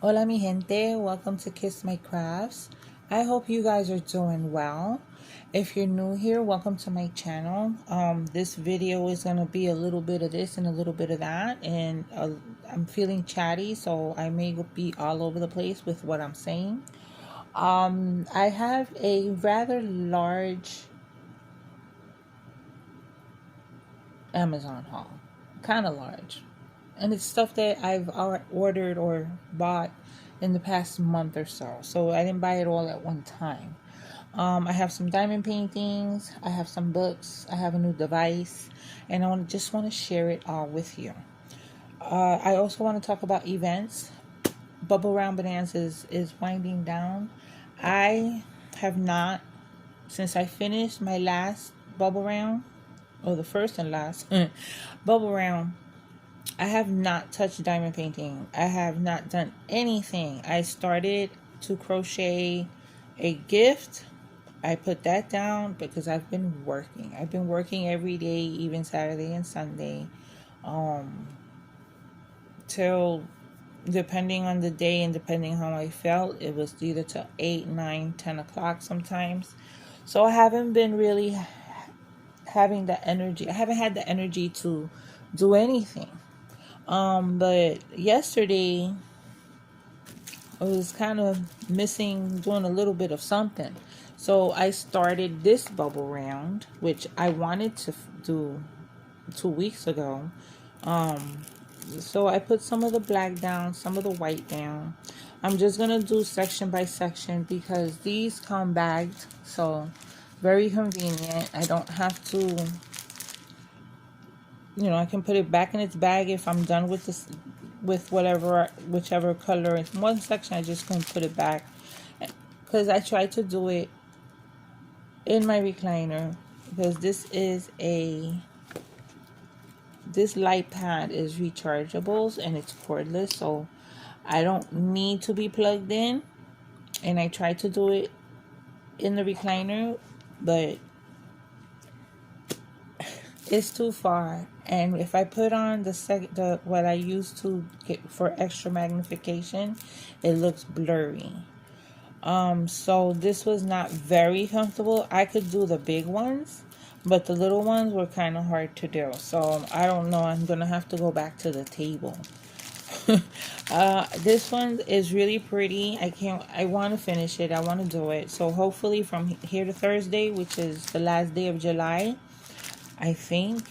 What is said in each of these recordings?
Hola mi gente, welcome to Kiss My Crafts. I hope you guys are doing well. If you're new here, welcome to my channel. This video is going to be a little bit of this and a little bit of that, and I'm feeling chatty, so I may be all over the place with what I'm saying. I have a rather large Amazon haul, kind of large, and it's stuff that I've ordered or bought in the past month or so. So I didn't buy it all at one time. I have some diamond paintings, I have some books, I have a new device, and just want to share it all with you. I also want to talk about events. Bubble Round Bonanza is winding down. I have not, since I finished my last bubble round, or the first and last bubble round, I have not touched diamond painting. I have not done anything. I started to crochet a gift. I put that down because I've been working. I've been working every day, even Saturday and Sunday, till, depending on the day and depending how I felt, it was either till 8, 9, 10 o'clock sometimes. So I haven't been really having the energy. I haven't had the energy to do anything. But yesterday I was kind of missing doing a little bit of something. So I started this bubble round, which I wanted to do 2 weeks ago. So I put some of the black down, some of the white down. I'm just going to do section by section because these come bagged. So very convenient. I don't have to, I can put it back in its bag if I'm done with this, with whichever color. In one section, I just can put it back because I tried to do it in my recliner because this light pad is rechargeable and it's cordless, so I don't need to be plugged in. And I tried to do it in the recliner, but it's too far. And if I put on the what I used to get for extra magnification, it looks blurry. So this was not very comfortable. I could do the big ones, but the little ones were kind of hard to do. So I don't know. I'm gonna have to go back to the table. This one is really pretty. I want to finish it. I want to do it. So hopefully from here to Thursday, which is the last day of July, I think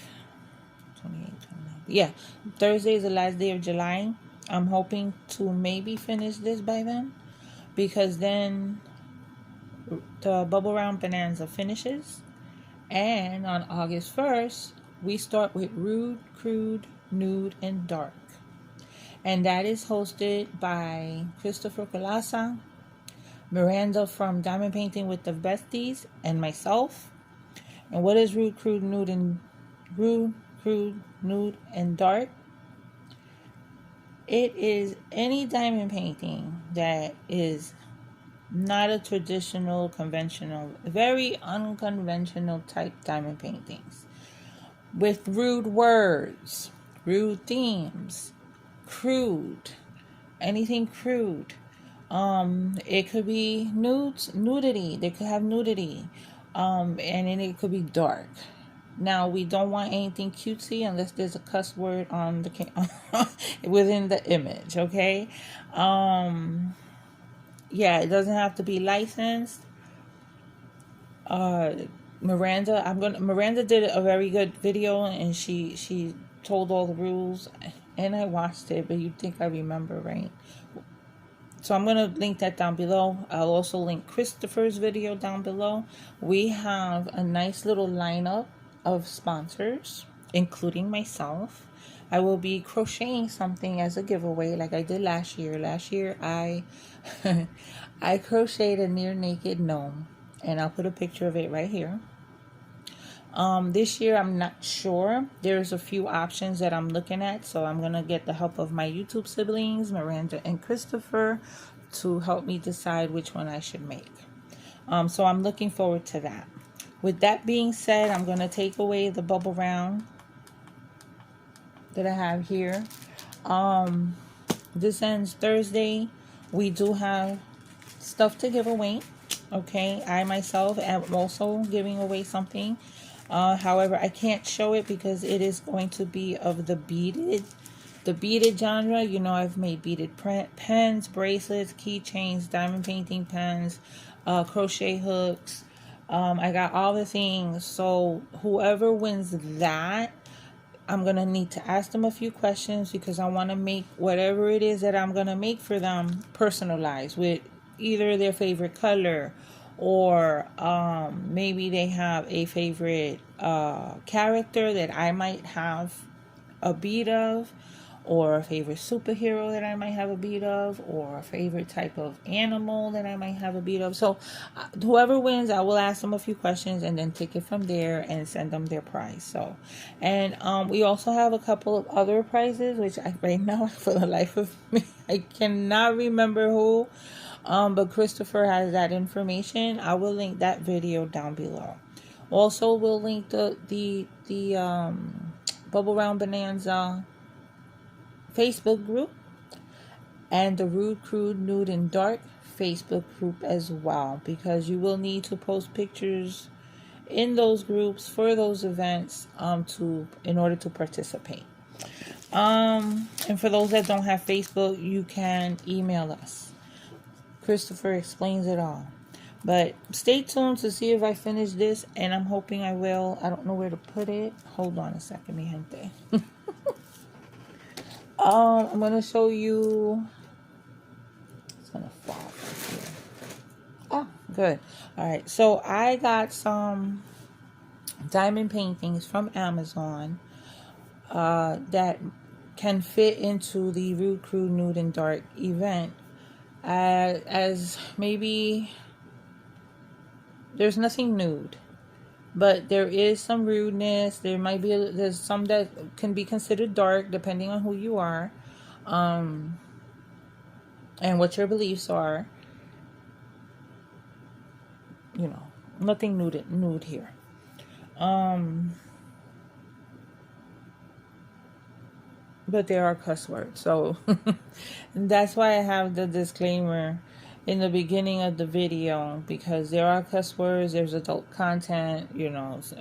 28, 29. Yeah, Thursday is the last day of July. I'm hoping to maybe finish this by then, because then the Bubble Round Bonanza finishes, and on August 1st we start with Rude, Crude, Nude, and Dark, and that is hosted by Christopher Colasa, Miranda from Diamond Painting with the Besties, and myself. And what is Rude, Crude, Nude, and Dark? It is any diamond painting that is not a traditional, conventional, very unconventional type diamond paintings with rude words, rude themes, crude, anything crude. It could be nudity. They could have nudity, and then it could be dark. Now, we don't want anything cutesy unless there's a cuss word on the within the image, okay? Yeah, it doesn't have to be licensed. Miranda did a very good video, and she told all the rules, and I watched it, but you'd think I remember, right? So I'm going to link that down below. I'll also link Christopher's video down below. We have a nice little lineup of sponsors, including myself. I will be crocheting something as a giveaway like I did last year. Last year I I crocheted a near naked gnome, and I'll put a picture of it right here. This year I'm not sure. There's a few options that I'm looking at, so I'm gonna get the help of my YouTube siblings, Miranda and Christopher, to help me decide which one I should make. So I'm looking forward to that. With that being said, I'm gonna take away the bubble round that I have here. This ends Thursday. we do have stuff to give away. Okay, I myself am also giving away something. However, I can't show it because it is going to be of the beaded genre. You know, I've made beaded pens, bracelets, keychains, diamond painting pens, crochet hooks. I got all the things. So whoever wins that, I'm going to need to ask them a few questions because I want to make whatever it is that I'm going to make for them personalized with either their favorite color, or maybe they have a favorite character that I might have a bead of, or a favorite superhero that I might have a bead of, or a favorite type of animal that I might have a bead of. So whoever wins, I will ask them a few questions and then take it from there and send them their prize. So, and we also have a couple of other prizes, which right now, for the life of me, I cannot remember who. But Christopher has that information. I will link that video down below. Also, we'll link the Bubble Round Bonanza Facebook group and the Rude, Crude, Nude, and Dark Facebook group as well, because you will need to post pictures in those groups for those events in order to participate. And for those that don't have Facebook, you can email us. Christopher explains it all. But stay tuned to see if I finish this, and I'm hoping I will. I don't know where to put it. Hold on a second, mi gente. I'm going to show you. It's going to fall from here. Oh, good. All right. So I got some diamond paintings from Amazon that can fit into the Rude, Crude, Nude, and Dark event. As maybe there's nothing nude, but there is some rudeness. There's some that can be considered dark depending on who you are, and what your beliefs are. You know, nothing nude here. But there are cuss words, so that's why I have the disclaimer in the beginning of the video, because there are cuss words, there's adult content, you know. So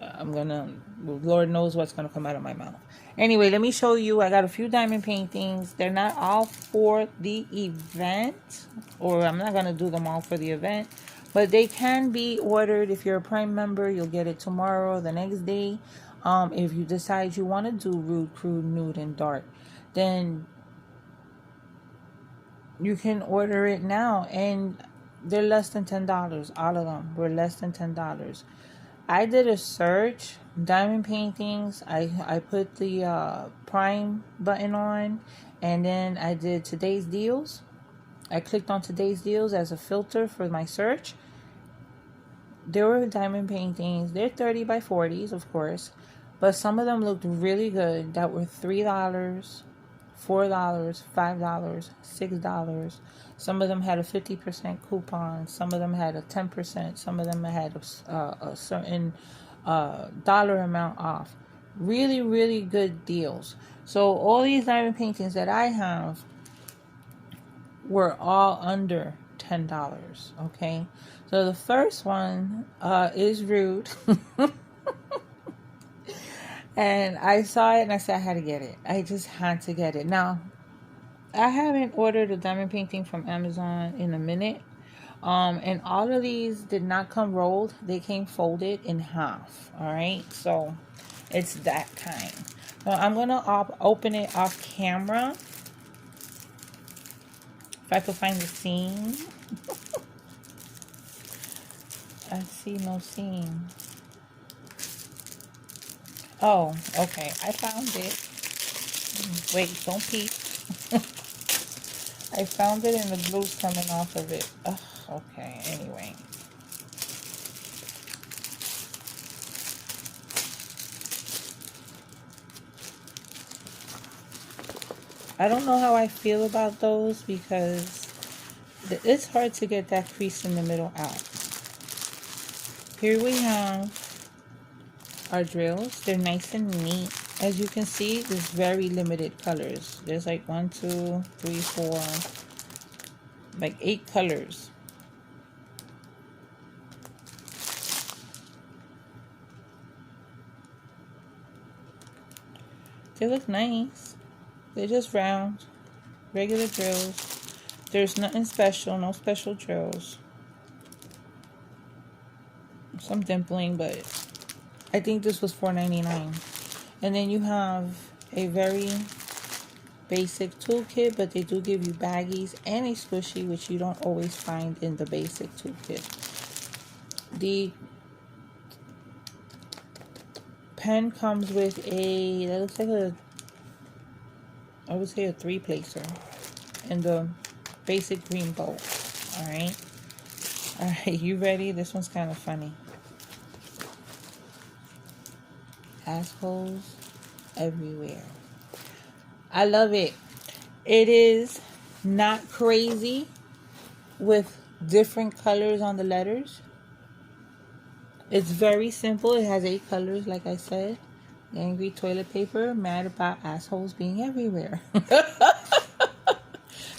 Lord knows what's gonna come out of my mouth. Anyway, let me show you. I got a few diamond paintings. They're not all for the event, or I'm not gonna do them all for the event, but they can be ordered. If you're a Prime member, you'll get it tomorrow or the next day. If you decide you want to do Rude, Crude, Nude, and Dark, then you can order it now, and they're less than $10. All of them were less than $10. I did a search, diamond paintings. I put the Prime button on, and then I did today's deals. I clicked on today's deals as a filter for my search. There were diamond paintings. They're 30 by 40s, of course, but some of them looked really good that were $3, $4, $5, $6. Some of them had a 50% coupon. Some of them had a 10%. Some of them had a certain dollar amount off. Really, really good deals. So all these diamond paintings that I have were all under $10. Okay. So the first one is Rude. And I saw it and I said I had to get it. I just had to get it. Now, I haven't ordered a diamond painting from Amazon in a minute. And all of these did not come rolled. They came folded in half. All right. So it's that kind. So I'm going to open it off camera. If I could find the seam. I see no seam. Oh, okay. I found it. Wait, don't peek. I found it and the glue's coming off of it. Ugh, okay, anyway. I don't know how I feel about those because it's hard to get that crease in the middle out. Here we have our drills. They're nice and neat. As you can see, there's very limited colors. There's like 1, 2, 3, 4. like 8 colors. They look nice. They're just round, regular drills. There's nothing special, no special drills. Some dimpling, but I think this was $4.99. And then you have a very basic toolkit, but they do give you baggies and a squishy, which you don't always find in the basic toolkit. The pen comes with a, that looks like a, I would say a 3-placer in the basic green bowl. Alright, you ready? This one's kind of funny. Assholes everywhere. I love it. It is not crazy with different colors on the letters. It's very simple. It has 8 colors, like I said. Angry toilet paper, mad about assholes being everywhere.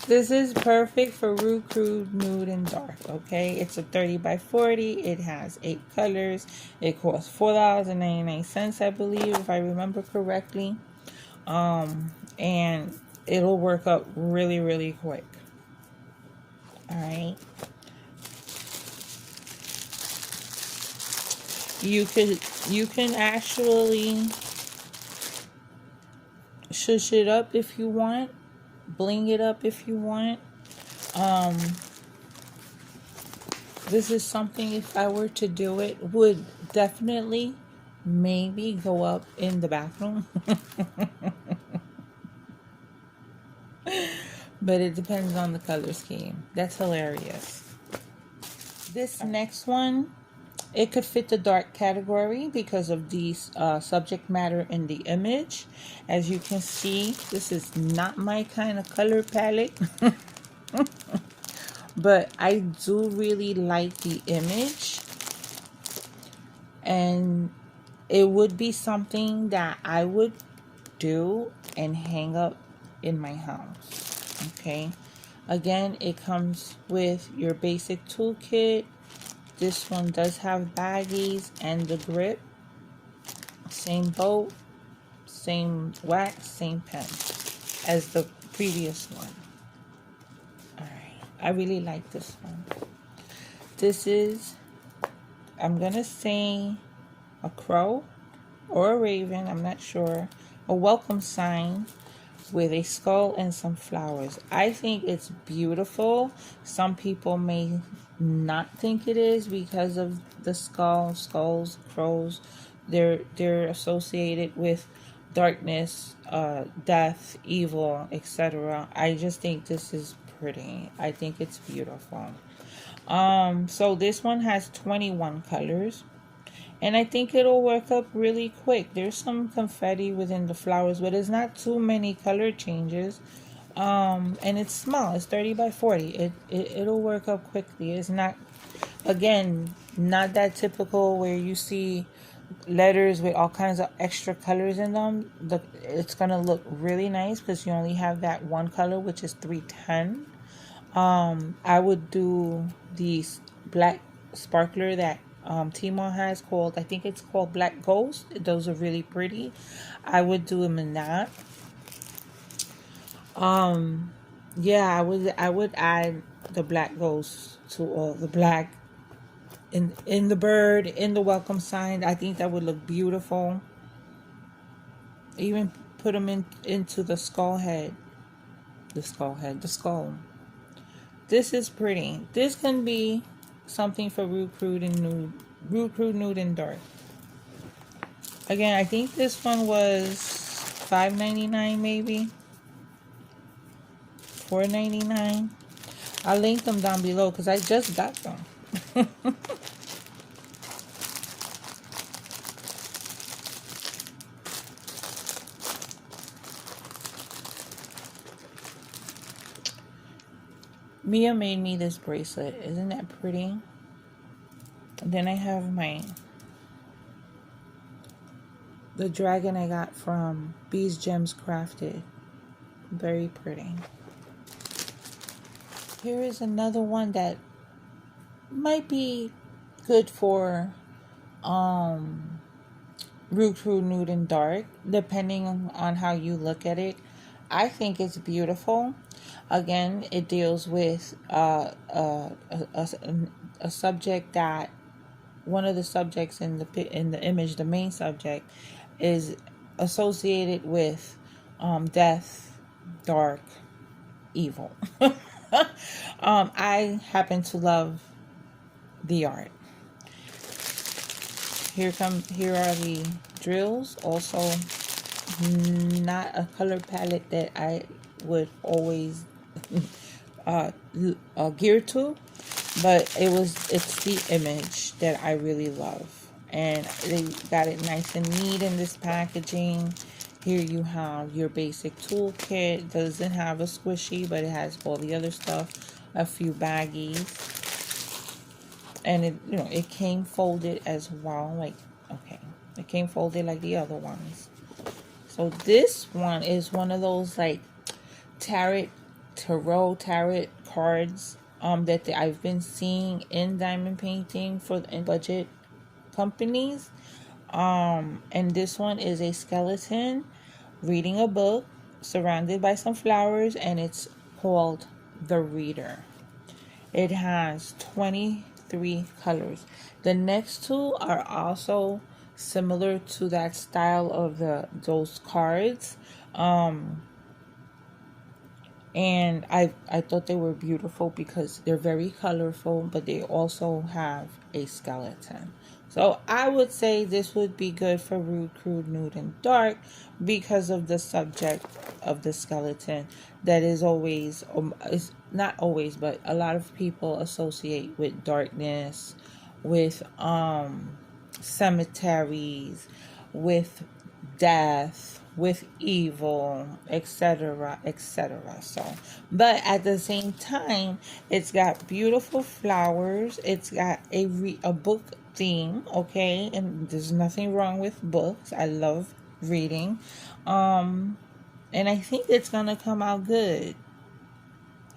This is perfect for rude, crude, nude, and dark, okay? It's a 30 by 40. It has 8 colors. It costs $4.99, I believe, if I remember correctly. And it'll work up really, really quick. All right. You can actually shush it up if you want. Bling it up if you want. This is something, if I were to do it, would definitely maybe go up in the bathroom. But it depends on the color scheme. That's hilarious. This next one, it could fit the dark category because of the subject matter in the image. As you can see, this is not my kind of color palette. But I do really like the image. And it would be something that I would do and hang up in my house. Okay. Again, it comes with your basic toolkit. This one does have baggies and the grip. Same boat, same wax, same pen as the previous one. Alright, I really like this one. This is, I'm going to say a crow or a raven, I'm not sure. A welcome sign with a skull and some flowers. I think it's beautiful. Some people may not think it is because of the skulls, crows. They're associated with darkness, death, evil, etc. I just think this is pretty. I think it's beautiful. So this one has 21 colors. And I think it'll work up really quick. There's some confetti within the flowers, but it's not too many color changes. And it's small. It's 30 by 40. It'll work up quickly. It's not, again, not that typical where you see letters with all kinds of extra colors in them. It's going to look really nice because you only have that one color, which is 310. I would do these black sparkler that Tmall has called, I think it's called Black Ghost. Those are really pretty. I would do them in that. Yeah, I would add the Black Ghost to all the black in the bird, in the welcome sign. I think that would look beautiful. Even put them into the skull. This is pretty. This can be something for rude, crude, and nude. Rude, crude, nude, and dark. Again, I think this one was $5.99 maybe. $4.99. I'll link them down below because I just got them. Mia made me this bracelet. Isn't that pretty? And then I have the dragon I got from Bees Gems Crafted. Very pretty. Here is another one that might be good for Rude, Crude, Nude, and Dark, depending on how you look at it. I think it's beautiful. Again, it deals with a subject that one of the subjects in the image, the main subject, is associated with death, dark, evil. I happen to love the art. Here are the drills. Also, not a color palette that I would always gear to, but it's the image that I really love, and they got it nice and neat in this packaging. Here you have your basic toolkit. Doesn't have a squishy, but it has all the other stuff, a few baggies. And it came folded as well. Like, okay, it came folded like the other ones. So this one is one of those like tarot cards that I've been seeing in diamond painting in budget companies. And this one is a skeleton reading a book surrounded by some flowers, and it's called The Reader. It has 23 colors. The next two are also similar to that style of those cards. And I thought they were beautiful because they're very colorful, but they also have a skeleton. So I would say this would be good for Rude, Crude, Nude, and Dark because of the subject of the skeleton that is always, is not always, but a lot of people associate with darkness, with cemeteries, with death, with evil, etc., etc. So, but at the same time, it's got beautiful flowers. It's got a book theme, okay, and there's nothing wrong with books. I love reading, and I think it's gonna come out good.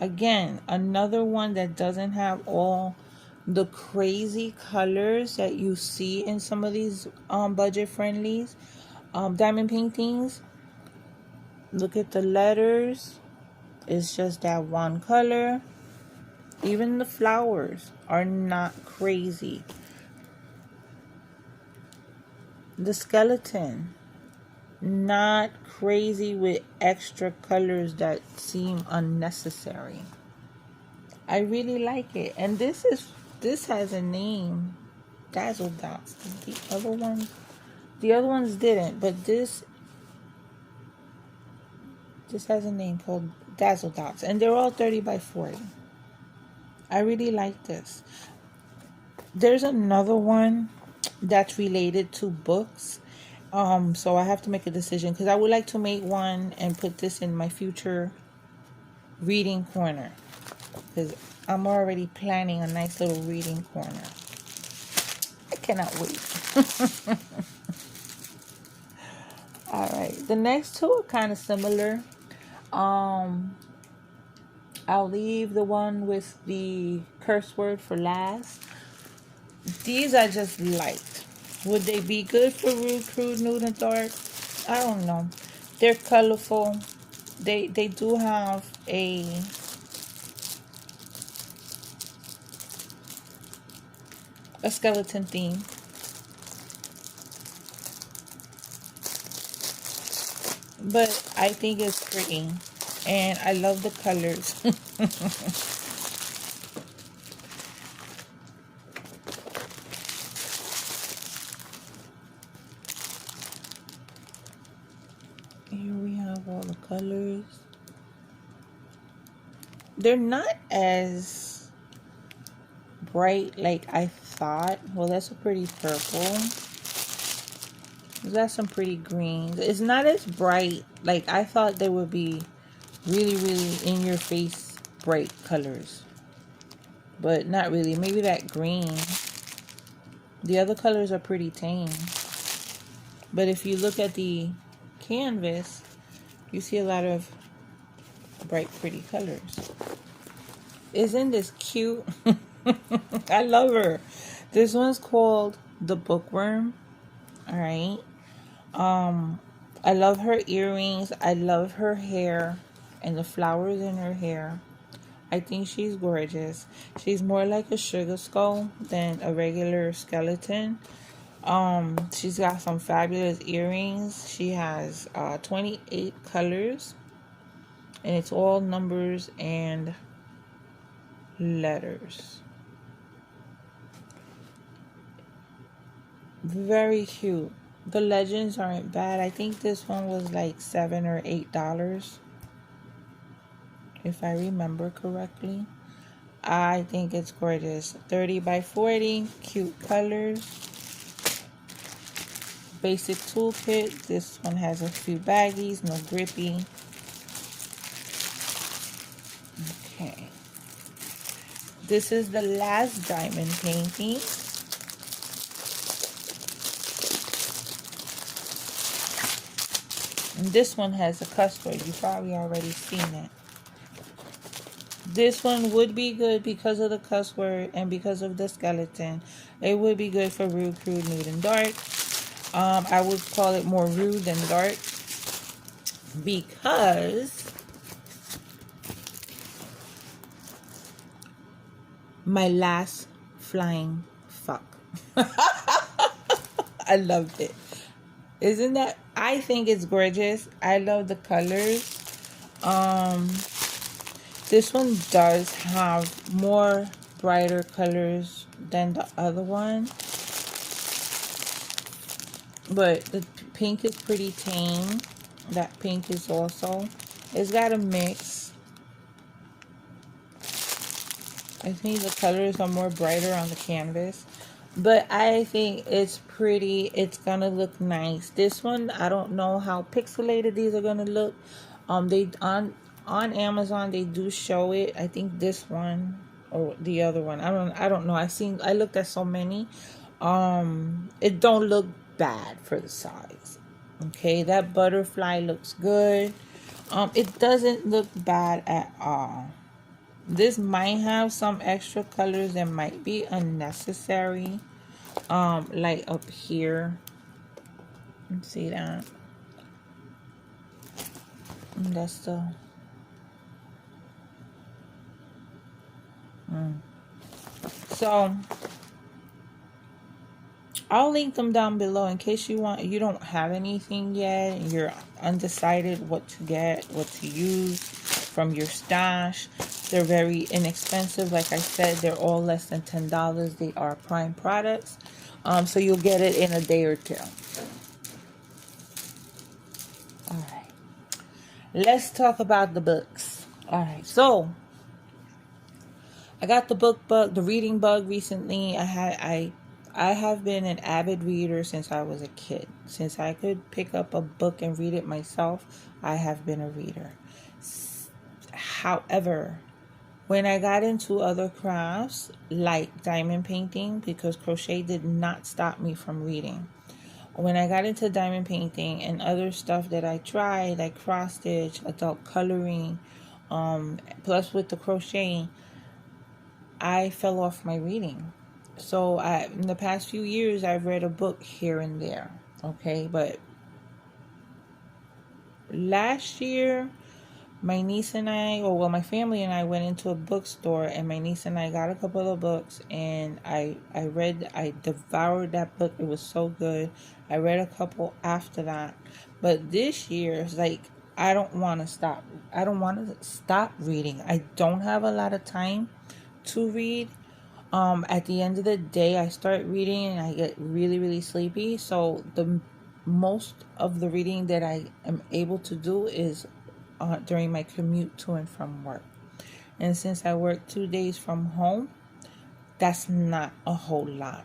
Again, another one that doesn't have all the crazy colors that you see in some of these budget friendlies diamond paintings. Look at the letters. It's just that one color. Even the flowers are not crazy. The skeleton, not crazy with extra colors that seem unnecessary. I really like it. And this has a name, Dazzle Dots. The other ones didn't, but this has a name called Dazzle Dots, and they're all 30 by 40. I really like this. There's another one that's related to books. So I have to make a decision because I would like to make one and put this in my future reading corner, because I'm already planning a nice little reading corner. I cannot wait. All right, the next two are kind of similar. I'll leave the one with the curse word for last. These I just liked. Would they be good for Rude, Crude, Nude, and Dark? I don't know. They're colorful. They do have a skeleton theme. But I think it's pretty. And I love the colors. Here we have all the colors. They're not as bright like I thought. Well, that's a pretty purple. That's some pretty greens. It's not as bright. Like I thought they would be really, really in your face bright colors. But not really. Maybe that green. The other colors are pretty tame. But if you look at the canvas, you see a lot of bright, pretty colors. Isn't this cute? I love her. This one's called the Bookworm. All right. I love her earrings. I love her hair and the flowers in her hair. I think she's gorgeous. She's more like a sugar skull than a regular skeleton. She's got some fabulous earrings. She has 28 colors, and it's all numbers and letters. Very cute. The legends aren't bad. I think this one was like $7 or $8, if I remember correctly. I think it's gorgeous. 30 by 40, cute colors. Basic toolkit. This one has a few baggies, no grippy. Okay. This is the last diamond painting. And this one has a cuss word. You've probably already seen it. This one would be good because of the cuss word and because of the skeleton. It would be good for rude, crude, nude, and dark. I would call it more rude than dark because my last flying fuck. I loved it. Isn't that? I think it's gorgeous. I love the colors. This one does have more brighter colors than the other one. But the pink is pretty tame. That pink is also. It's got a mix. I think the colors are more brighter on the canvas. But I think it's pretty. It's going to look nice. This one, I don't know how pixelated these are going to look. They on Amazon they do show it. I think this one or the other one. I don't know. I looked at so many. It don't look bad for the size. Okay, that butterfly looks good. It doesn't look bad at all. This might have some extra colors that might be unnecessary. Like up here. Let's see that. That's the So I'll link them down below in case you don't have anything yet and you're undecided what to get, what to use from your stash. They're very inexpensive. Like I said, they're all less than $10. They are prime products. So you'll get it in a day or two. All right. Let's talk about the books. All right. So I got the reading bug recently. I have been an avid reader since I was a kid. Since I could pick up a book and read it myself, I have been a reader. However, when I got into other crafts like diamond painting, because crochet did not stop me from reading. When I got into diamond painting and other stuff that I tried, like cross stitch, adult coloring, plus with the crocheting, I fell off my reading. So in the past few years, I've read a book here and there. Okay, but last year, my niece and I, my family and I went into a bookstore, and my niece and I got a couple of books, and I devoured that book. It was so good. I read a couple after that. But this year, it's like, I don't want to stop. I don't want to stop reading. I don't have a lot of time to read. At the end of the day, I start reading and I get really, really sleepy. So the most of the reading that I am able to do is during my commute to and from work. And since I work 2 days from home, that's not a whole lot.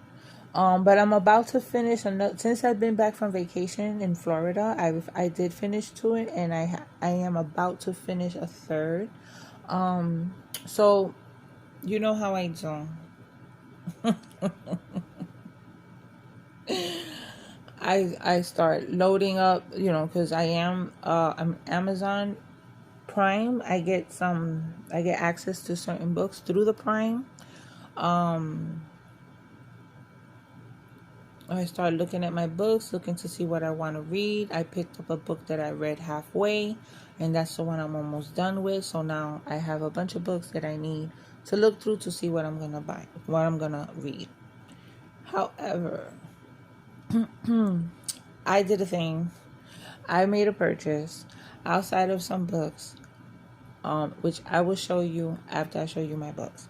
But I'm about to finish since I've been back from vacation in Florida. I did finish 2, and I am about to finish a third. So you know how I do. I start loading up, because I'm Amazon Prime, I get access to certain books through the Prime. I started looking at my books, looking to see what I want to read. I picked up a book that I read halfway, and that's the one I'm almost done with. So now I have a bunch of books that I need to look through to see what I'm going to buy, what I'm going to read. However, I did a thing. I made a purchase outside of some books, which I will show you after I show you my books.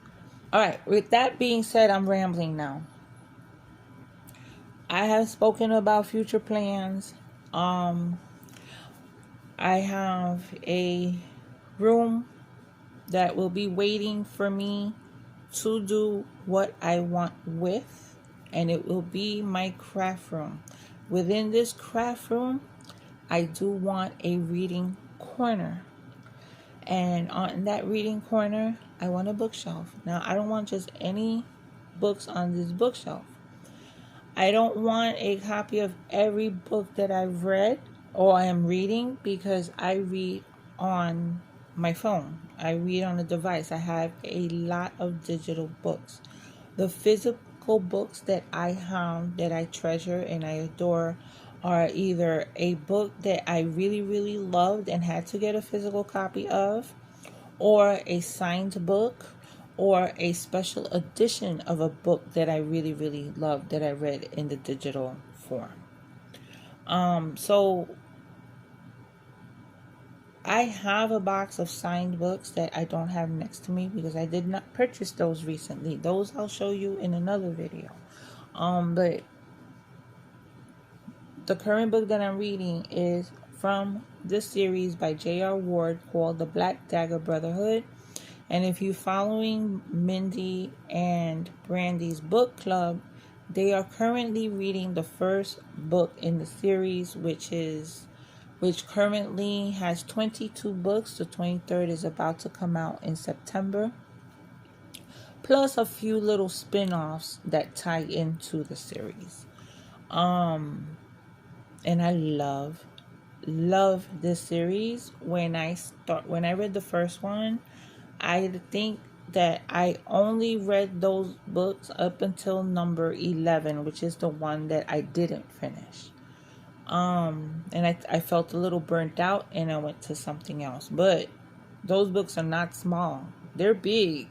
All right, with that being said, I'm rambling now. I have spoken about future plans. I have a room that will be waiting for me to do what I want with, and it will be my craft room. Within this craft room, I do want a reading corner. And on that reading corner, I want a bookshelf. Now, I don't want just any books on this bookshelf. I don't want a copy of every book that I've read or I am reading, because I read on my phone. I read on a device. I have a lot of digital books. The physical books that I have that I treasure and I adore are either a book that I really, really loved and had to get a physical copy of, or a signed book, or a special edition of a book that I really, really loved that I read in the digital form. So I have a box of signed books that I don't have next to me because I did not purchase those recently. Those I'll show you in another video. But the current book that I'm reading is from this series by J.R. Ward called The Black Dagger Brotherhood. And if you're following Mindy and Brandy's book club, they are currently reading the first book in the series, which currently has 22 books. The 23rd is about to come out in September, plus a few little spin-offs that tie into the series. And I love this series. When I read the first one, I think that I only read those books up until number 11, which is the one that I didn't finish. And I felt a little burnt out and I went to something else. But those books are not small. They're big.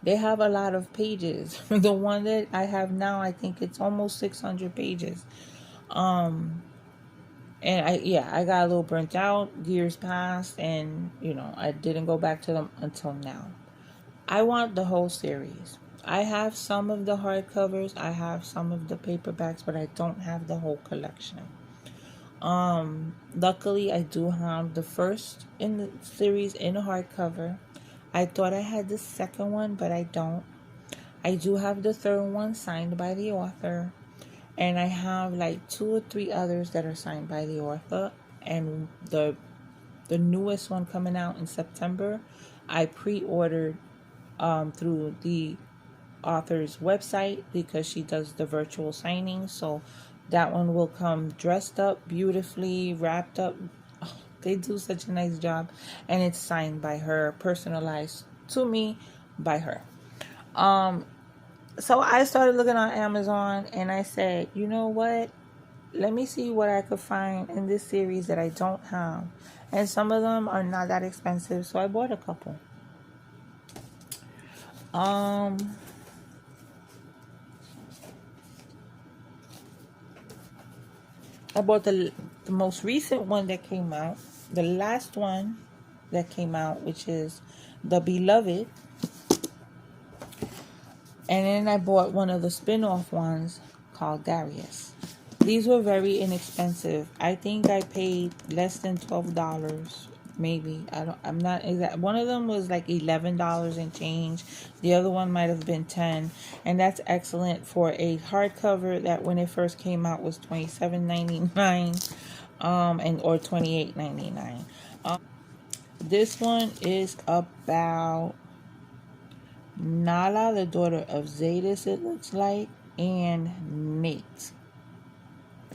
They have a lot of pages. The one that I have now, I think it's almost 600 pages. And I got a little burnt out. Years passed and, I didn't go back to them until now. I want the whole series. I have some of the hardcovers. I have some of the paperbacks, but I don't have the whole collection. Luckily, I do have the first in the series in a hardcover. I thought I had the second one, but I don't. I do have the third one signed by the author. And I have like 2 or 3 others that are signed by the author. And the newest one coming out in September, I pre-ordered through the author's website because she does the virtual signing. So that one will come dressed up beautifully, wrapped up. Oh, they do such a nice job, and it's signed by her, personalized to me by her. So I started looking on Amazon and I said, you know what? Let me see what I could find in this series that I don't have. And some of them are not that expensive, so I bought a couple. I bought the most recent one that came out, the last one that came out, which is The Beloved. And then I bought one of the spin-off ones called Darius. These were very inexpensive. I think I paid less than $12, maybe. I'm not exact. One of them was like $11 and change. The other one might have been $10. And that's excellent for a hardcover that when it first came out was $27.99 or $28.99. This one is about Nala, the daughter of Zadis, it looks like, and Nate.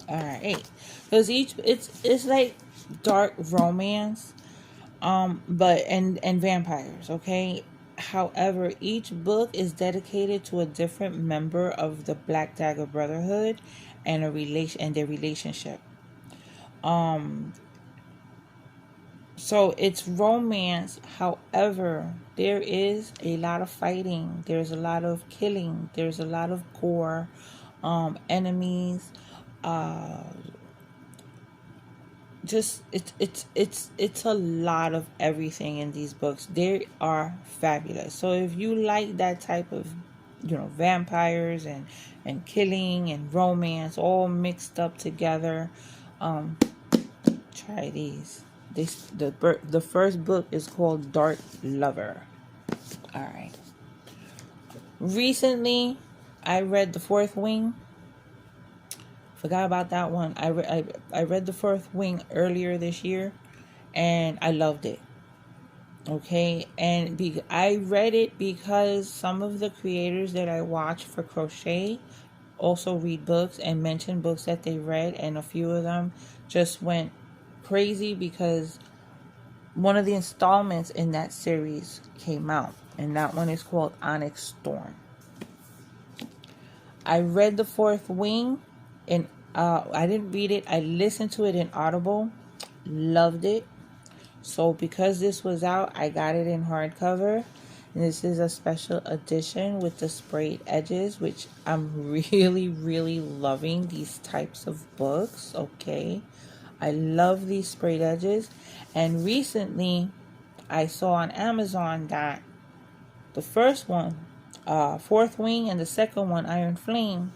Alright. Because it's like dark romance. But and vampires, okay? However, each book is dedicated to a different member of the Black Dagger Brotherhood and their relationship. So it's romance. However, there is a lot of fighting. There's a lot of killing. There's a lot of gore, enemies. Uh, just it's a lot of everything in these books. They are fabulous. So if you like that type of, vampires and killing and romance all mixed up together, try these. The first book is called Dark Lover. All right. Recently, I read The Fourth Wing. Forgot about that one. I read The Fourth Wing earlier this year, and I loved it. Okay, and I read it because some of the creators that I watch for crochet also read books and mention books that they read, and a few of them just went crazy because one of the installments in that series came out, and that one is called Onyx Storm. I read The Fourth Wing, and I didn't read it. I listened to it in Audible. Loved it. So because this was out, I got it in hardcover. And this is a special edition with the sprayed edges, which I'm really, really loving these types of books. Okay. I love these sprayed edges. And recently, I saw on Amazon that the first one, Fourth Wing, and the second one, Iron Flame,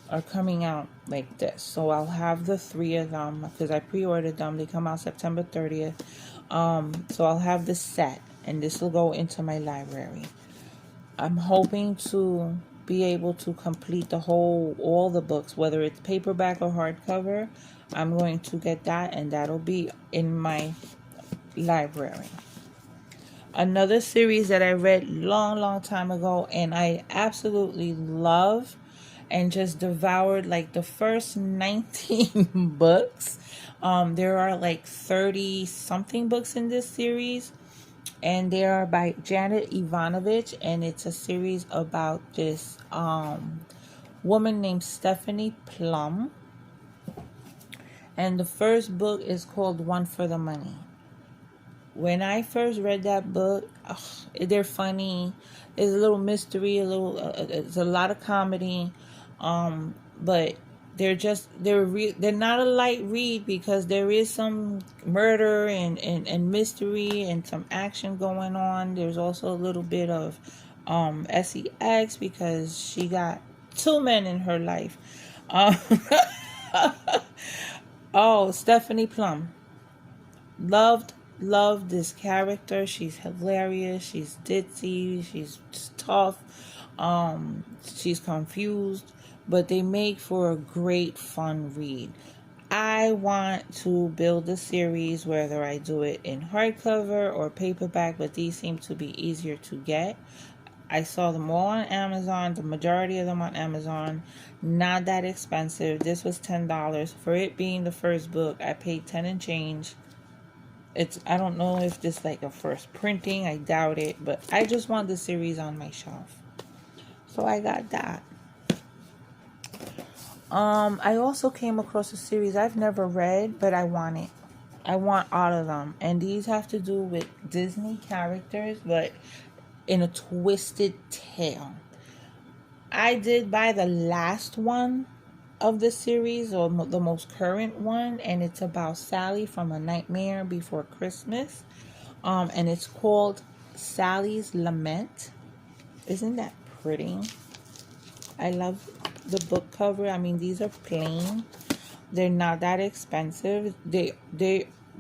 are coming out like this. So I'll have the three of them because I pre-ordered them. They come out September 30th. So I'll have the set, and this will go into my library. I'm hoping to be able to complete all the books, whether it's paperback or hardcover. I'm going to get that, and that'll be in my library. Another series that I read long time ago, and I absolutely love and just devoured like the first 19 books. There are like 30 something books in this series, and they are by Janet Ivanovich, and it's a series about this woman named Stephanie Plum. And the first book is called One for the Money. When I first read that book, they're funny. There's a little mystery, it's a lot of comedy, but they're not a light read because there is some murder and mystery and some action going on. There's also a little bit of sex because she got two men in her life. Oh, Stephanie Plum. Loved this character. She's hilarious. She's ditzy. She's tough. She's confused, but they make for a great fun read. I want to build a series, whether I do it in hardcover or paperback, but these seem to be easier to get. I saw them all on Amazon, the majority of them on Amazon. Not that expensive. This was $10. For it being the first book, I paid 10 and change. I don't know if this is like a first printing. I doubt it, but I just want the series on my shelf. So I got that. I also came across a series I've never read, but I want it. I want all of them. And these have to do with Disney characters, but in a twisted tale. I did buy the last one of the series, or the most current one, and it's about Sally from A Nightmare Before Christmas, and it's called Sally's Lament. Isn't that pretty? I love the book cover. I mean, these are plain. They're not that expensive. This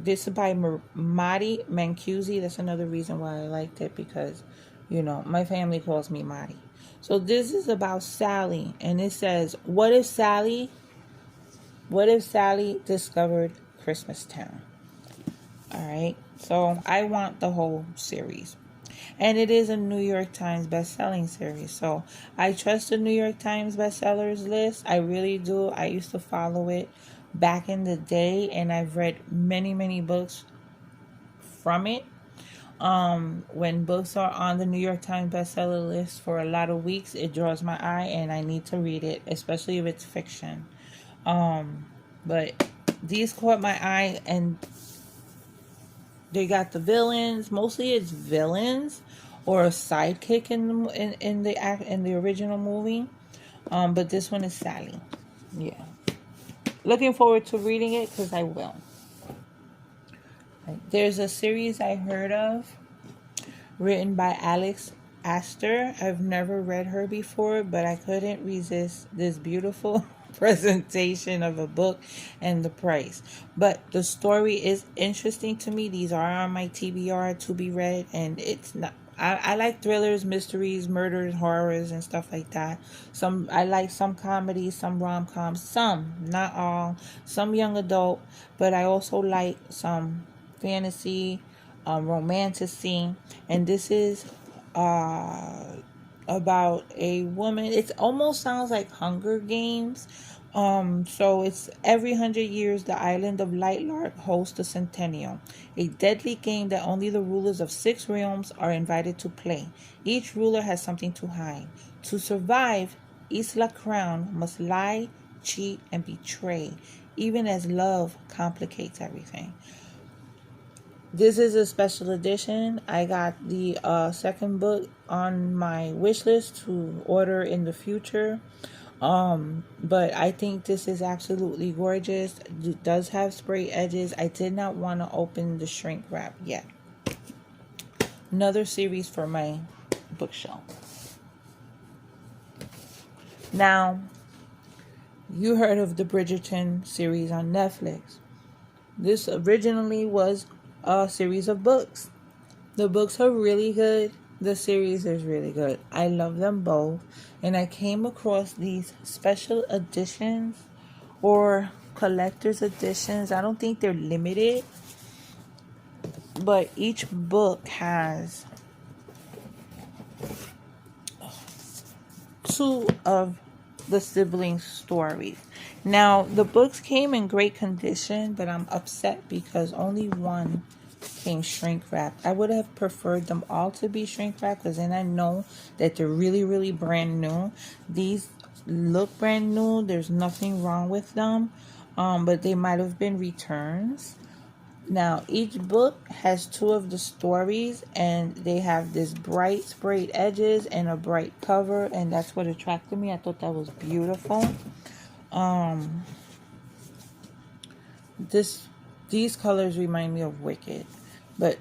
is by Madi Mancusi. That's another reason why I liked it, because my family calls me Madi. So this is about Sally, and it says, what if Sally discovered Christmas Town? All right. So I want the whole series. And it is a New York Times best-selling series. So I trust the New York Times bestsellers list. I really do. I used to follow it back in the day, and I've read many, many books from it. When books are on the New York Times bestseller list for a lot of weeks, it draws my eye and I need to read it, especially if it's fiction. But these caught my eye, and they got the villains. Mostly it's villains or a sidekick in the original movie. But this one is Sally. Yeah. Looking forward to reading it because I will. There's a series I heard of written by Alex Astor. I've never read her before, but I couldn't resist this beautiful presentation of a book and the price. But the story is interesting to me. These are on my TBR to be read, and it's not. I like thrillers, mysteries, murders, horrors, and stuff like that. I like some comedies, some rom-coms, some, not all, some young adult, but I also like some fantasy, romanticy, and this is about a woman. It almost sounds like Hunger Games. So it's every 100 years the island of Lightlark hosts a centennial, a deadly game that only the rulers of 6 realms are invited to play. Each ruler has something to hide. To survive, Isla Crown must lie, cheat, and betray, even as love complicates everything. This is a special edition. I got the second book on my wish list to order in the future. But I think this is absolutely gorgeous. It does have spray edges. I did not want to open the shrink wrap yet. Another series for my bookshelf. Now, you heard of the Bridgerton series on Netflix. This originally was a series of books. The books are really good. The series is really good. I love them both. And I came across these special editions or collector's editions. I don't think they're limited, but each book has 2 of the siblings' stories. Now, the books came in great condition, but I'm upset because only one came shrink wrapped. I would have preferred them all to be shrink wrapped because then I know that they're really, really brand new. These look brand new. There's nothing wrong with them, but they might have been returns. Now, each book has 2 of the stories, and they have this bright sprayed edges and a bright cover, and that's what attracted me. I thought that was beautiful. These colors remind me of Wicked, but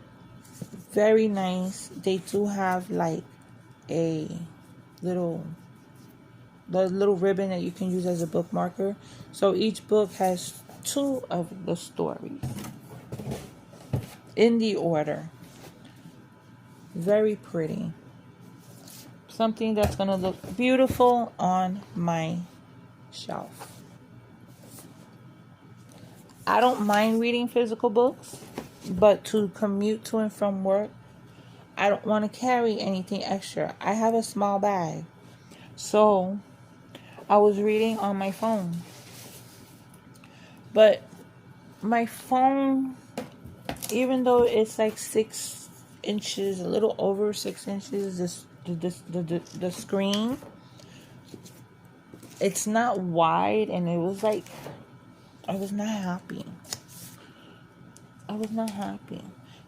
very nice. They do have like the little ribbon that you can use as a bookmarker. So each book has 2 of the stories in the order. Very pretty. Something that's going to look beautiful on my shelf. I don't mind reading physical books, but to commute to and from work, I don't want to carry anything extra. I have a small bag. So I was reading on my phone. But my phone, even though it's like 6 inches, a little over 6 inches, the screen, it's not wide, and it was like, I was not happy.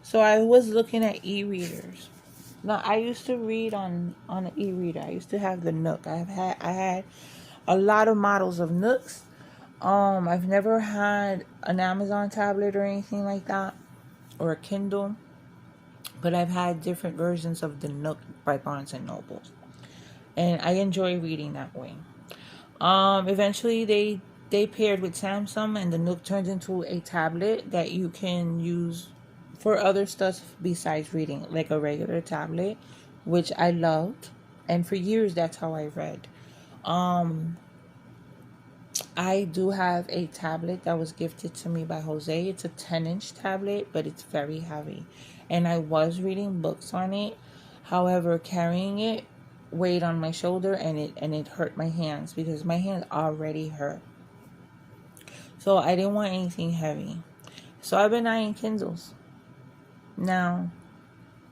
So I was looking at e-readers. Now, I used to read on an e-reader. I used to have the Nook. I had a lot of models of Nooks. I've never had an Amazon tablet or anything like that, or a Kindle, but I've had different versions of the Nook by Barnes and Noble, and I enjoy reading that way. Eventually they paired with Samsung, and the Nook turned into a tablet that you can use for other stuff besides reading, like a regular tablet, which I loved, and for years that's how I read. I do have a tablet that was gifted to me by Jose. It's a 10-inch tablet, but it's very heavy, and I was reading books on it. However, carrying it weighed on my shoulder, and it hurt my hands because my hands already hurt. So I didn't want anything heavy. So I've been eyeing Kindles. Now,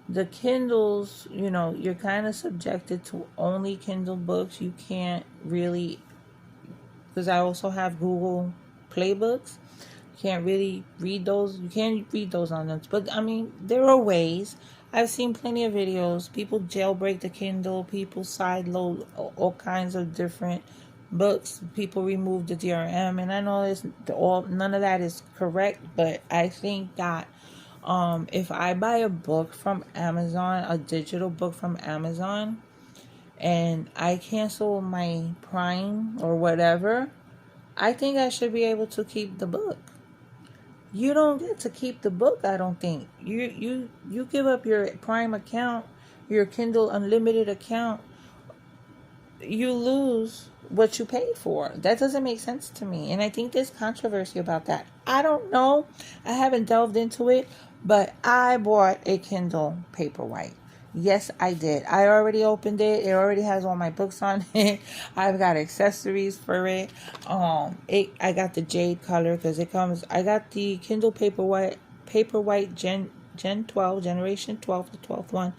the Kindles, you know, you're kind of subjected to only Kindle books. You can't really, because I also have Google Play books. You can't really read those. You can't read those on them. But I mean, there are ways. I've seen plenty of videos. People jailbreak the Kindle. People sideload all kinds of different books. People remove the DRM, and I know it's all none of that is correct. But I think that if I buy a book from Amazon, a digital book from Amazon, and I cancel my Prime or whatever, I think I should be able to keep the book. You don't get to keep the book, I don't think. You give up your Prime account, your Kindle Unlimited account, you lose what you paid for. That doesn't make sense to me. And I think there's controversy about that. I don't know. I haven't delved into it, but I bought a Kindle Paperwhite. Yes, I did. I already opened it. It already has all my books on it. I've got accessories for it. I got the jade color because it comes. I got the Kindle Paperwhite Gen 12, Generation 12, the 12th one,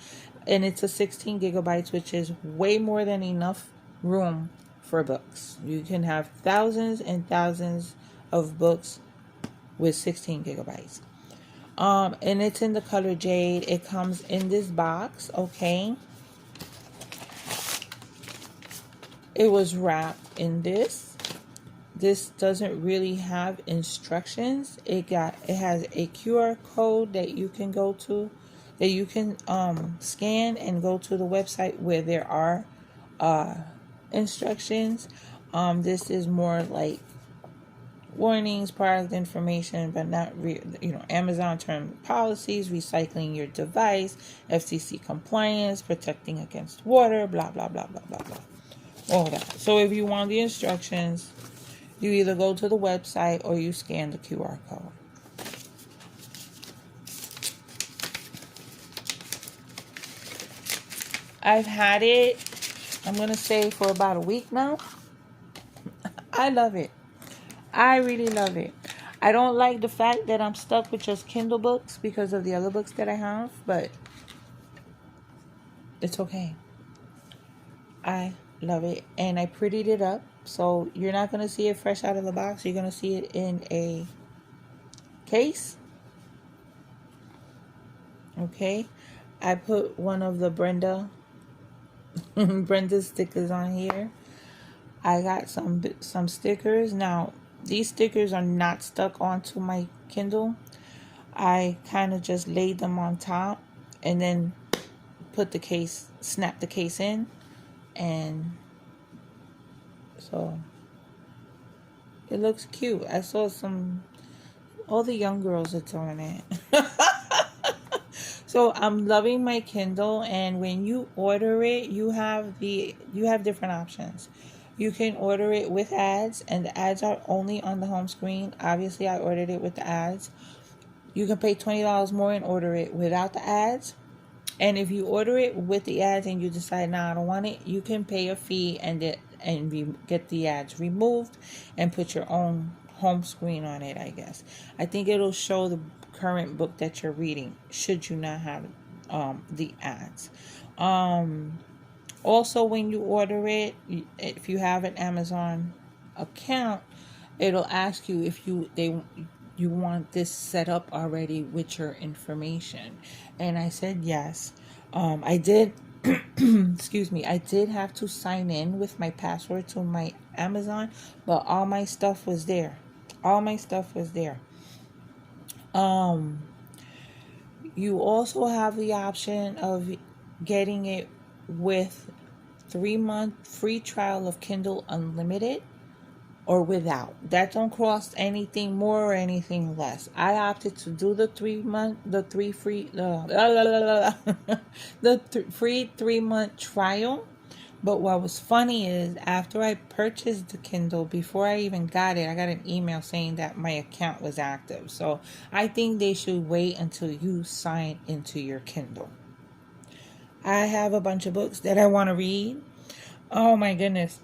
and it's a 16 gigabytes, which is way more than enough room for books. You can have thousands and thousands of books with 16 gigabytes. And it's in the color jade. It comes in this box, okay? It was wrapped in this. This doesn't really have instructions. It has a QR code that you can go to, that you can scan and go to the website where there are instructions. This is more like warnings, product information, but not Amazon term policies, recycling your device, FCC compliance, protecting against water, blah blah blah blah blah blah, all that. So if you want the instructions, you either go to the website or you scan the QR code. I've had it, I'm gonna say, for about a week now. I love it. I really love it. I don't like the fact that I'm stuck with just Kindle books because of the other books that I have, but it's okay. I love it. And I prettied it up. So you're not going to see it fresh out of the box. You're going to see it in a case. Okay. I put one of the Brenda stickers on here. I got some stickers. Now, these stickers are not stuck onto my Kindle. I kind of just laid them on top and then snap the case in, and so it looks cute. I saw all the young girls are doing it. So I'm loving my Kindle, and when you order it, you have different options. You can order it with ads, and the ads are only on the home screen. Obviously, I ordered it with the ads. You can pay $20 more and order it without the ads. And if you order it with the ads and you decide, nah, I don't want it, you can pay a fee and get the ads removed and put your own home screen on it, I guess. I think it'll show the current book that you're reading, should you not have the ads. Also, when you order it, if you have an Amazon account, it'll ask you if you want this set up already with your information. And I said yes. I did, excuse me, I did have to sign in with my password to my Amazon, but all my stuff was there. All my stuff was there. You also have the option of getting it with 3-month free trial of Kindle Unlimited, or without. That don't cost anything more or anything less. I opted to do the free 3-month trial. But what was funny is, after I purchased the Kindle, before I even got it, I got an email saying that my account was active. So I think they should wait until you sign into your Kindle. I have a bunch of books that I want to read. Oh my goodness.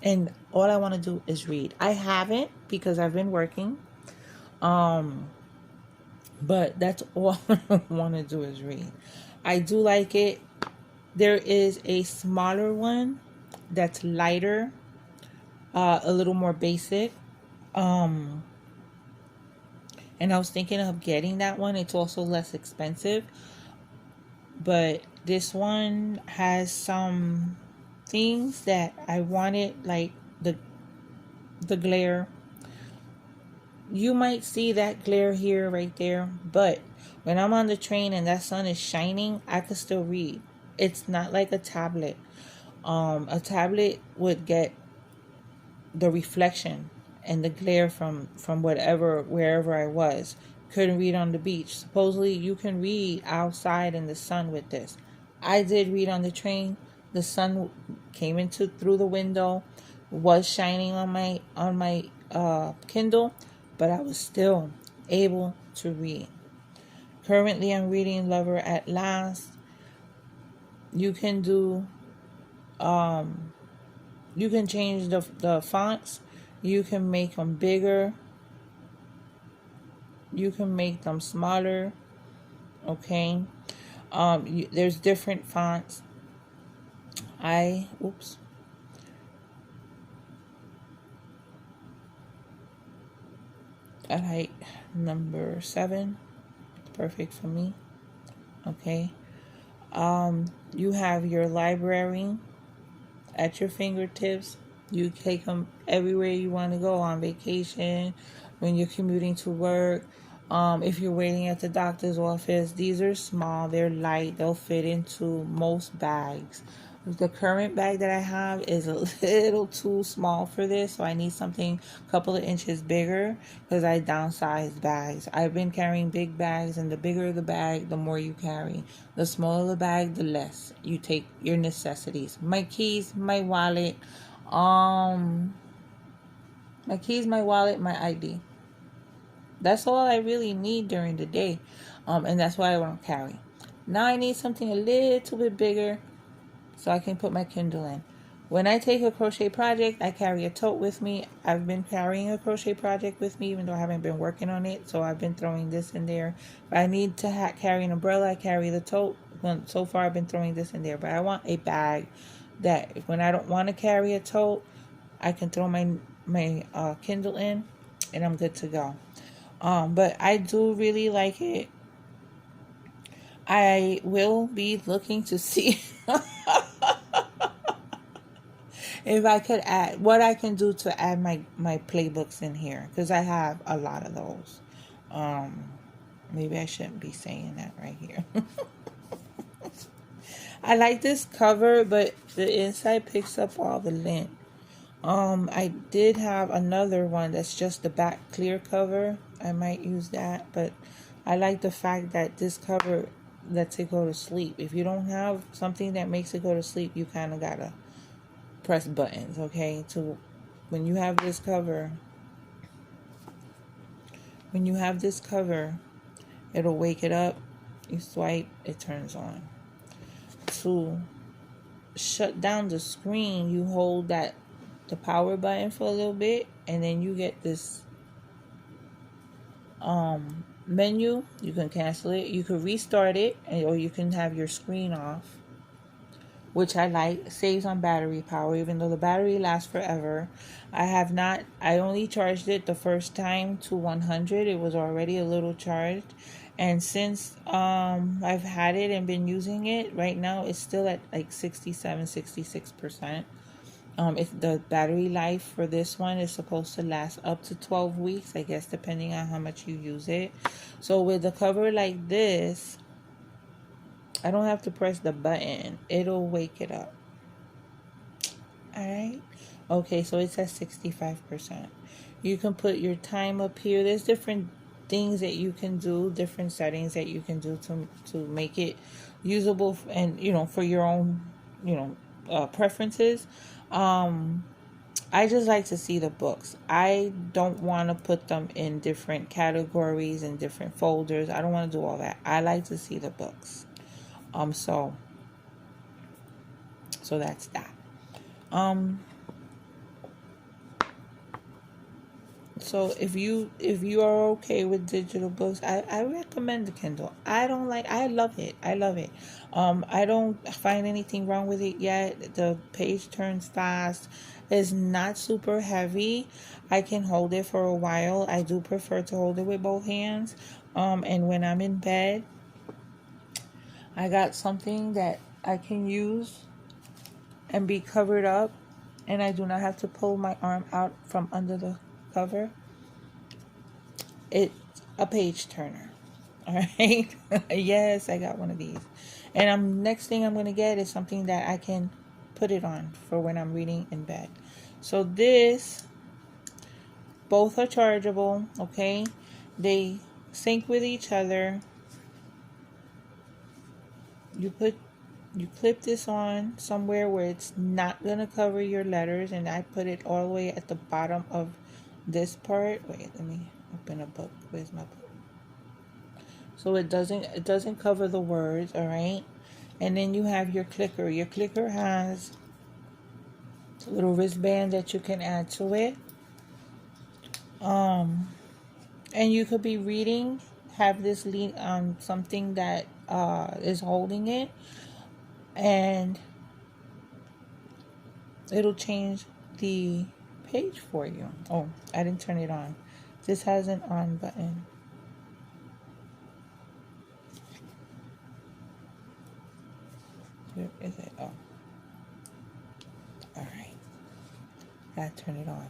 And all I want to do is read. I haven't, because I've been working. But that's all I want to do is read. I do like it. There is a smaller one that's lighter, a little more basic. Um, and I was thinking of getting that one. It's also less expensive, but this one has some things that I wanted, like the glare. You might see that glare here, right there, but when I'm on the train and that sun is shining, I could still read. It's not like a tablet. A tablet would get the reflection and the glare from whatever wherever I was. Couldn't read on the beach. Supposedly you can read outside in the sun with this. I did read on the train. The sun came into through the window, was shining on my Kindle, but I was still able to read. Currently I'm reading Lover at Last. You can do you can change the fonts. You can make them bigger. You can make them smaller. Okay. There's different fonts. Oops. I like number 7. Perfect for me. Okay. You have your library at your fingertips. You take them everywhere you want to go, on vacation, when you're commuting to work. If you're waiting at the doctor's office, these are small, they're light, they'll fit into most bags. The current bag that I have is a little too small for this, so I need something a couple of inches bigger because I downsized bags. I've been carrying big bags, and the bigger the bag, the more you carry. The smaller the bag, the less you take your necessities. My keys, my wallet, my wallet, my ID. That's all I really need during the day. And that's why I won't carry. Now I need something a little bit bigger so I can put my Kindle in. When I take a crochet project, I carry a tote with me. I've been carrying a crochet project with me even though I haven't been working on it. So I've been throwing this in there. If I need to carry an umbrella, I carry the tote. Well, so far I've been throwing this in there. But I want a bag that when I don't want to carry a tote, I can throw my Kindle in and I'm good to go. But I do really like it. I will be looking to see if I could add what I can do to add my playbooks in here, because I have a lot of those. Maybe I shouldn't be saying that right here. I like this cover, but the inside picks up all the lint. I did have another one that's just the back clear cover. I might use that, but I like the fact that this cover lets it go to sleep. If you don't have something that makes it go to sleep, you kind of gotta press buttons, okay? To when you have this cover, it'll wake it up. You swipe, it turns on. To shut down the screen, you hold the power button for a little bit, and then you get this menu. You can cancel it, you can restart it, or you can have your screen off, which I like. Saves on battery power, even though the battery lasts forever. I only charged it the first time to 100. It was already a little charged, and since I've had it and been using it, right now it's still at like 67-66%. If the battery life for this one is supposed to last up to 12 weeks, I guess, depending on how much you use it. So with a cover like this, I don't have to press the button. It'll wake it up. Alright. Okay, so it's at 65%. You can put your time up here. There's different things that you can do, different settings that you can do to make it usable and, for your own, preferences. I just like to see the books. I don't want to put them in different categories and different folders. I don't want to do all that. I like to see the books. So that's that. So if you are okay with digital books, I recommend the Kindle. I love it. I love it. I don't find anything wrong with it yet. The page turns fast. It's not super heavy. I can hold it for a while. I do prefer to hold it with both hands. And when I'm in bed, I got something that I can use and be covered up, and I do not have to pull my arm out from under the cover. It's a page turner. All right. Yes, I got one of these. And next thing I'm going to get is something that I can put it on for when I'm reading in bed. So this, both are chargeable, okay? They sync with each other. You clip this on somewhere where it's not going to cover your letters, and I put it all the way at the bottom of this part. Wait, let me open a book. Where's my book? So it doesn't cover the words, all right? And then you have your clicker. Your clicker has a little wristband that you can add to it. And you could be reading, have this lead on something that is holding it, and it'll change the page for you. Oh, I didn't turn it on. This has an on button. Where is it? Oh. Alright. Gotta turn it on.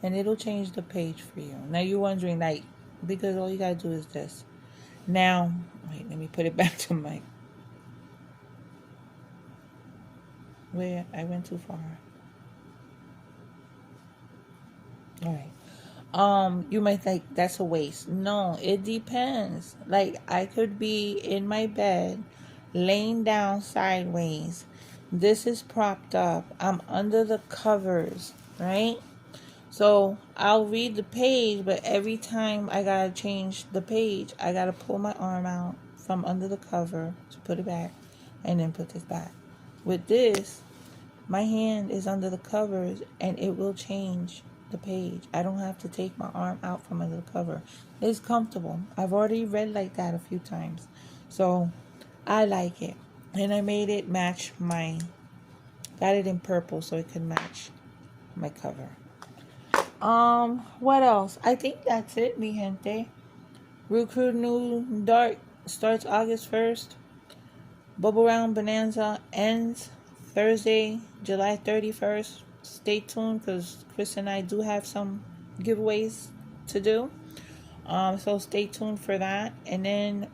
And it'll change the page for you. Now you're wondering, like, because all you gotta do is this. Now, wait, let me put it back to my... Where? I went too far. Alright. You might think that's a waste. No, it depends. Like, I could be in my bed, laying down sideways. This is propped up. I'm under the covers, right? So I'll read the page, but every time I gotta change the page, I gotta pull my arm out from under the cover to put it back, and then put this back. With this, my hand is under the covers, and it will change the page. I don't have to take my arm out from under the cover. It's comfortable. I've already read like that a few times, so I like it. And I made it match got it in purple so it can match my cover. What else? I think that's it, mi gente. Root Crew New Dark starts August 1st. Bubble Round Bonanza ends Thursday, July 31st. Stay tuned, because Chris and I do have some giveaways to do. So stay tuned for that. And then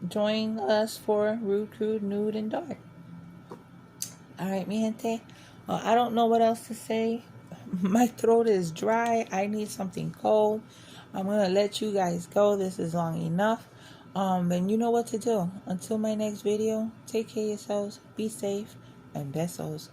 join us for Rude, Crude, Nude, and Dark. Alright, mi gente. I don't know what else to say. My throat is dry. I need something cold. I'm going to let you guys go. This is long enough. And you know what to do. Until my next video, take care of yourselves. Be safe. And besos.